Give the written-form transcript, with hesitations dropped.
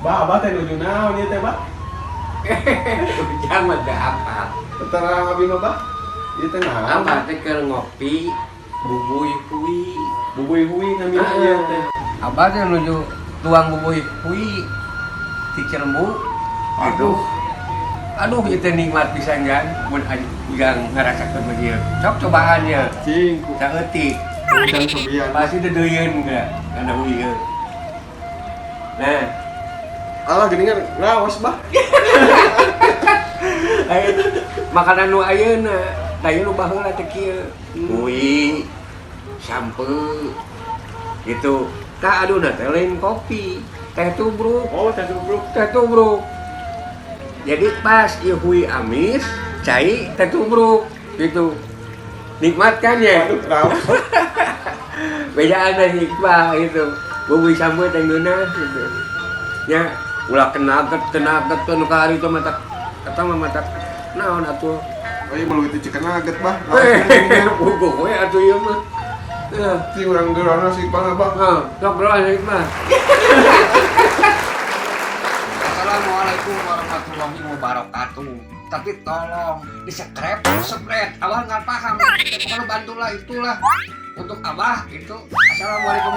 Abah teh nuju naon ieu teh, Bah? Jangan ada apa. Terang abi mah, Bah. Ieu teh naon? Apa teh keur ngopi, bubuy hui. Bubuy hui namina ieu teh. Abah teh nuju tuang bubuy hui di Cirembu. Aduh, itu nikmat pisan kan. Mun yang ngarasakeun begitu. Sok cobaan ya. Cing, Saeutik. dan sobian. Pasti dedeyeun enggak kana ieu. Nah, Alah geuningan ngaos, Bah. makanan nu ayeuna, da ieu nu baheula teh kieu. Hui, sampe gitu. Tah aduna teh lain kopi, teh tubruk. Oh, teh tubruk. Teh tubruk. Jadi pas ieu hui amis, cai teh tubruk gitu. Nikmat kan ya? Waduh, kenapa? Bedaan dari hikmah gitu. Bubuy sambut yang duna gitu. Ya, ulah tenaget nu kari itu mata kata mah mata naon atuh. Oh iya malu itu chicken nugget, Bah. Buku we atuh ieu mah. Heeh. Cing urang geurana sih Bang, Bah. Heeh, sok geus hikmah. Assalamualaikum warahmatullahi wabarakatuh. Tapi tolong di-subscribe, Abah nggak paham. Pokoknya bantulah itulah untuk Abah gitu. Assalamualaikum.